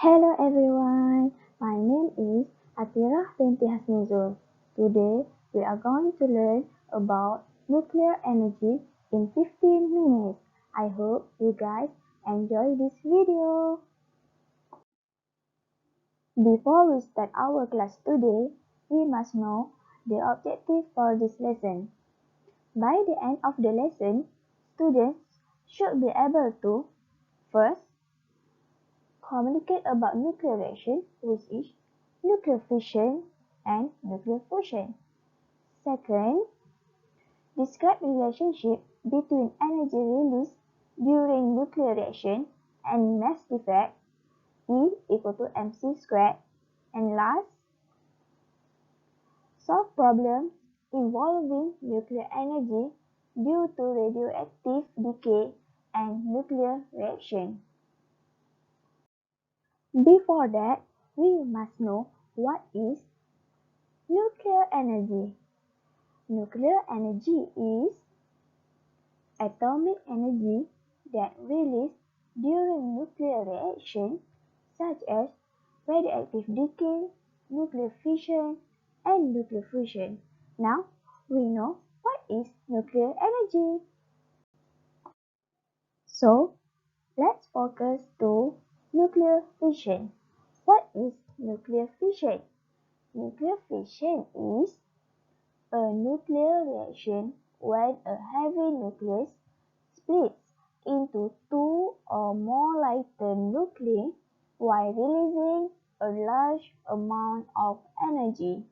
Hello everyone, my name is ATHIRAH BINTI HASNIZUL. Today we are going to learn about nuclear energy in 15 minutes. I hope you guys enjoy this video. Before we start our class today, we must know the objective for this lesson. By the end of the lesson, students should be able to first, communicate about nuclear reaction, which is nuclear fission and nuclear fusion. Second, describe the relationship between energy released during nuclear reaction and mass defect, E equal to mc squared. And last, solve problems involving nuclear energy due to radioactive decay and nuclear reaction. Before that, we must know what is nuclear energy. Nuclear energy is atomic energy that released during nuclear reaction such as radioactive decay, nuclear fission, and nuclear fusion. Now, we know what is nuclear energy. So, let's focus to nuclear fission. What is nuclear fission? Nuclear fission is a nuclear reaction when a heavy nucleus splits into two or more lighter nuclei while releasing a large amount of energy.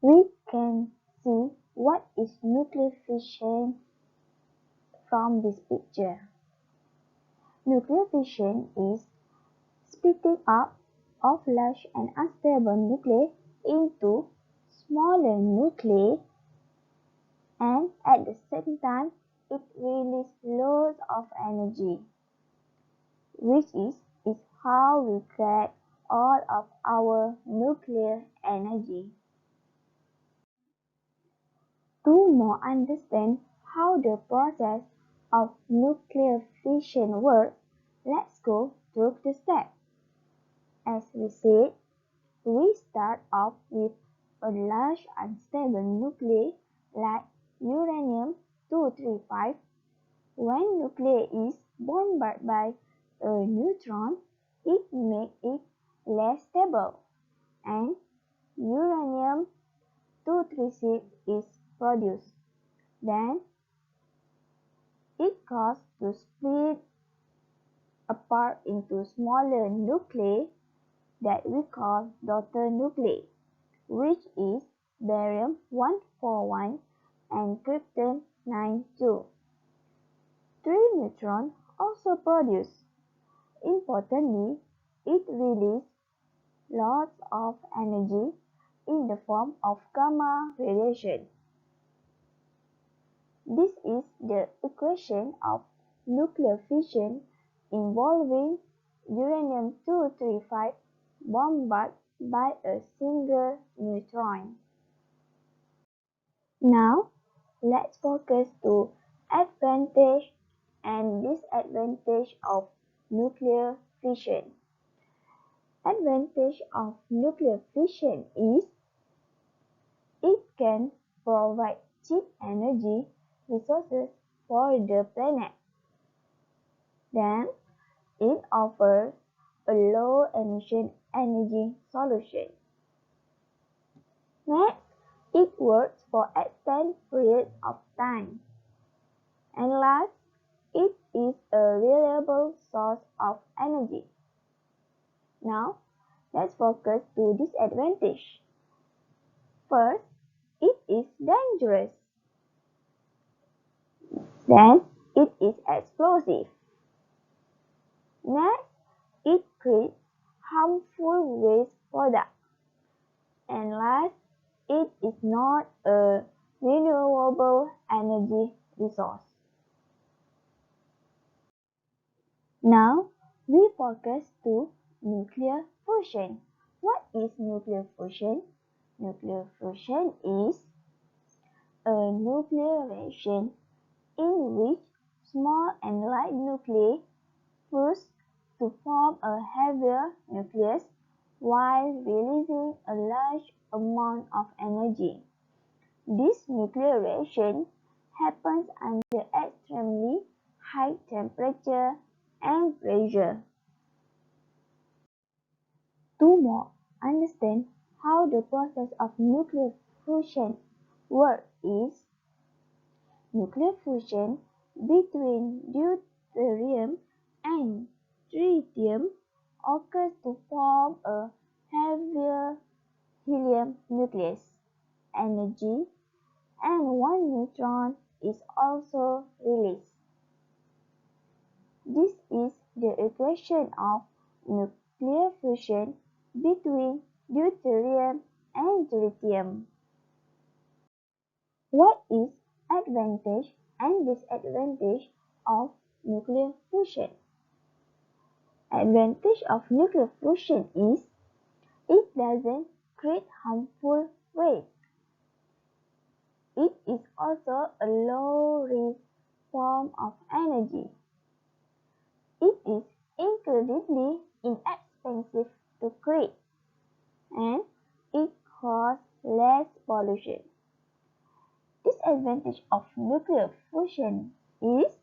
We can see what is nuclear fission from this picture. Nuclear fission is splitting up of large and unstable nuclei into smaller nuclei, and at the same time it releases loads of energy, which is how we get all of our nuclear energy. To more understand how the process of nuclear fission works, let's go through the steps. As we said, we start off with a large unstable nuclei like uranium-235. When nuclei is bombarded by a neutron, it makes it less stable, and uranium-236 is produced. Then, it causes to split apart into smaller nuclei that we call daughter nuclei, which is barium-141 and krypton-92. Three neutrons also produced. Importantly, it releases lots of energy in the form of gamma radiation. This is the equation of nuclear fission involving uranium-235 bombarded by a single neutron. Now, let's focus to advantage and disadvantage of nuclear fission. Advantage of nuclear fission is it can provide cheap energy resources for the planet. Then, it offers a low emission energy solution. Next, it works for extended periods of time. And last, it is a reliable source of energy. Now, let's focus to disadvantage. First, it is dangerous. Then, it is explosive. Next, it creates harmful waste products. And last, it is not a renewable energy resource. Now, we focus to nuclear fusion. What is nuclear fusion? Nuclear fusion is a nuclear reaction in which small and light nuclei fuse to form a heavier nucleus while releasing a large amount of energy. This nuclearization happens under extremely high temperature and pressure. To more understand how the process of nuclear fusion works is nuclear fusion between deuterium and tritium occurs to form a heavier helium nucleus. Energy and one neutron is also released. This is the equation of nuclear fusion between deuterium and tritium. What is advantage and disadvantage of nuclear fusion? Advantage of nuclear fusion is it doesn't create harmful waste. It is also a low-risk form of energy. It is incredibly inexpensive to create, and it causes less pollution. Disadvantage of nuclear fusion is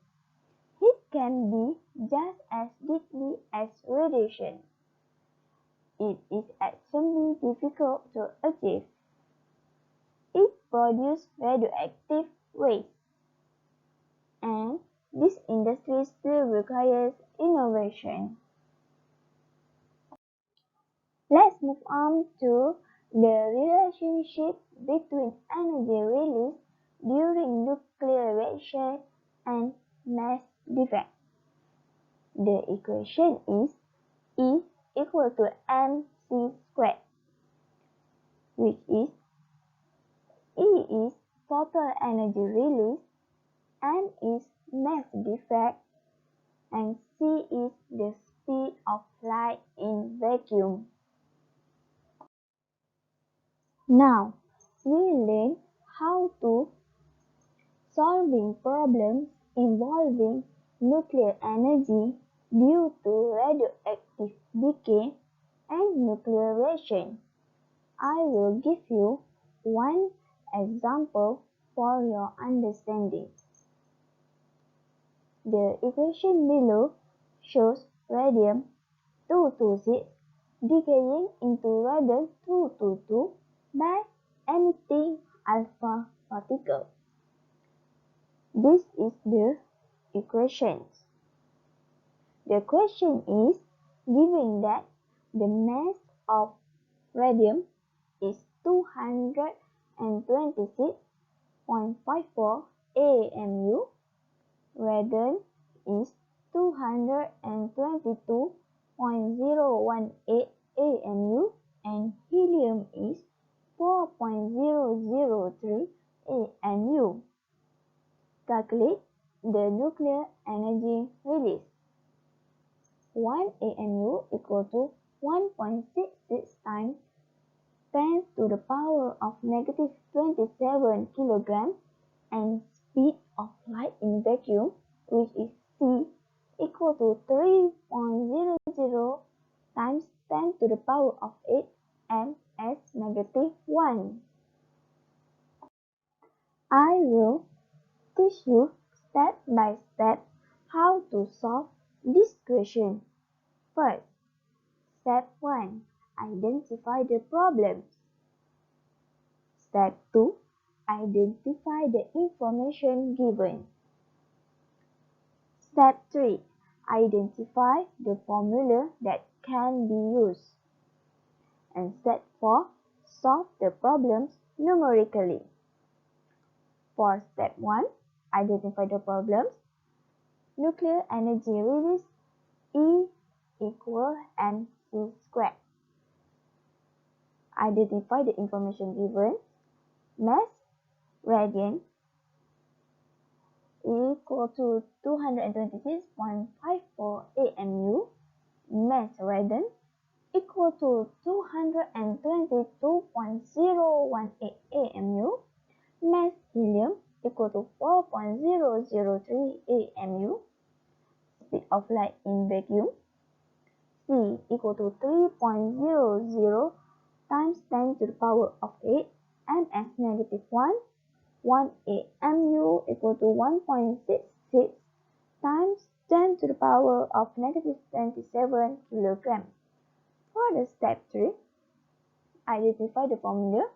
it can be just as deadly as radiation. It is extremely difficult to achieve. It produces radioactive waste, and this industry still requires innovation. Let's move on to the relationship between energy release during nuclearization and mass defect. The equation is E equal to mc squared, which is E is total energy release, M is mass defect, and C is the speed of light in vacuum. Now, we learn how to solving problems involving nuclear energy due to radioactive decay and nuclearization. I will give you one example for your understanding. The equation below shows radium-226 decaying into radium-222 by emitting alpha particle. This is the equation. The question is given that the mass of radium is 226.54 AMU, radon is 222.018 AMU, and helium is 4.003 AMU. Calculate the nuclear energy release. 1 AMU equal to 1.66 times 10 to the power of negative 27 kg, and speed of light in vacuum, which is C, equal to 3.00 times 10 to the power of 8 ms negative 1. I will teach you step by step how to solve this question. First, step 1. Identify the problems. Step 2. Identify the information given. Step 3. Identify the formula that can be used. And step 4. Solve the problems numerically. For step 1, identify the problems. Nuclear energy release E equal mc squared. Identify the information given. Mass radiant equal to 226.54 AMU. Mass radon equal to 222.018 AMU. Mass helium equal to 4.003 AMU. Speed of light in vacuum equal to 3.00 times 10 to the power of 8 ms negative 1. 1 AMU equal to 1.66 times 10 to the power of negative 27 kilogram. For the step 3, identify the formula,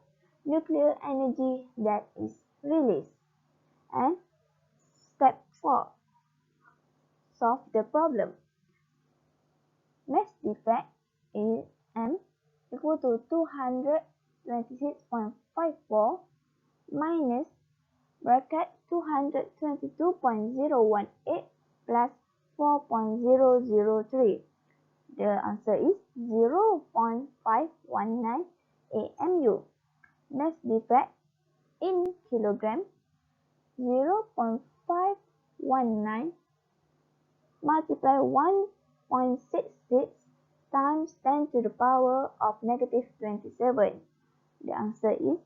nuclear energy that is released. And step 4, solve the problem. Mass defect is M equal to 226.54 minus bracket 222.018 plus 4.003. The answer is 0.519 AMU. Mass defect in kilogram, 0.519 multiply 1.66 times 10 to the power of negative 27. The answer is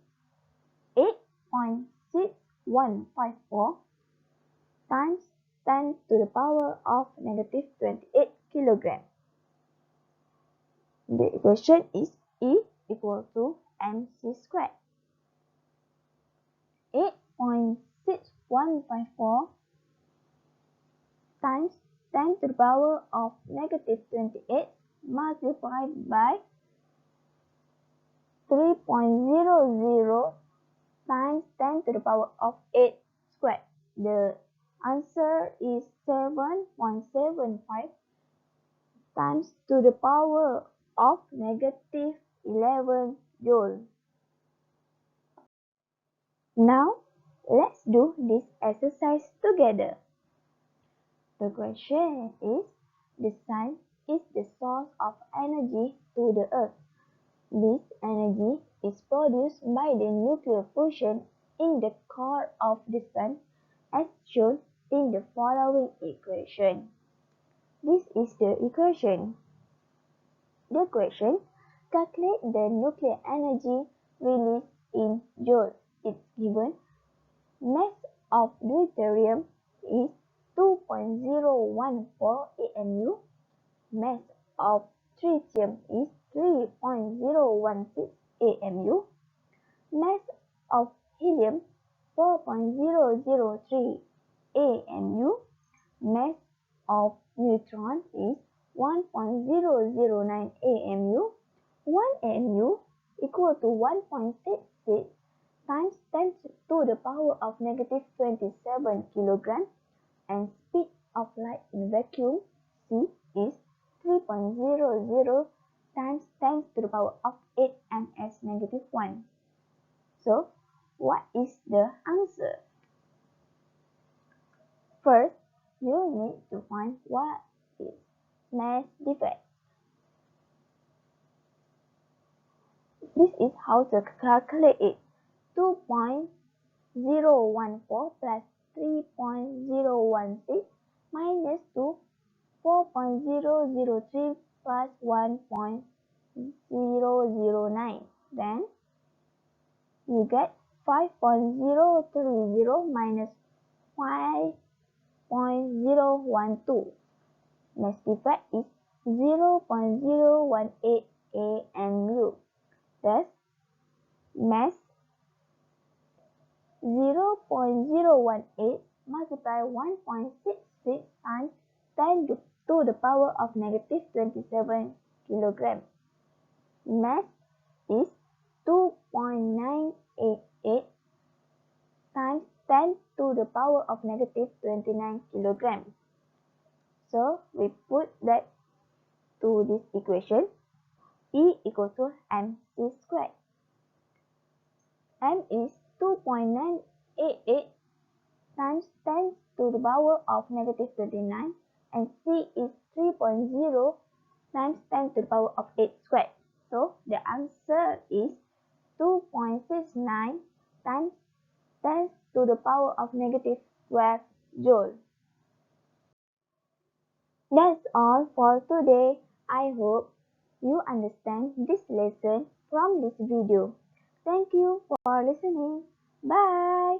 8.6154 times 10 to the power of negative 28 kilogram. The equation is E equal to mc squared. 8.6154 times 10 to the power of negative 28 multiplied by 3.00 times 10 to the power of 8 squared. The answer is 7.75 times to the power of negative 11 joule. Now, let's do this exercise together. The question is, the sun is the source of energy to the earth. This energy is produced by the nuclear fusion in the core of the sun as shown in the following equation. This is the equation. The question, calculate the nuclear energy released in joule. It's given mass of deuterium is 2.014 AMU, mass of tritium is 3.016 AMU, mass of helium 4.003 AMU, mass of neutron is 1.009 AMU. 1 AMU equal to 1.66 times 10 to the power of negative 27 kilogram, and speed of light in vacuum C is 3.00 times 10 to the power of 8 ms negative 1. So, what is the answer? First, you need to find what is mass defect. This is how to calculate it. 2.014 plus 3.016 minus 2, 4.003 plus 1.009. Then you get 5.030 minus 5.012. Mass defect is 0.018 AMU. Thus, mass 0.018 multiply 1.66 times 10 to the power of negative 27 kilogram. Mass is 2.988 times 10 to the power of negative 29 kilogram. So, we put that to this equation. E equal to mc squared. M is 2.988 times 10 to the power of negative 29, and C is 3.0 times 10 to the power of 8 squared. So, the answer is 2.69 times 10 to the power of negative 12 joule. That's all for today. I hope you understand this lesson from this video. Thank you for listening. Bye.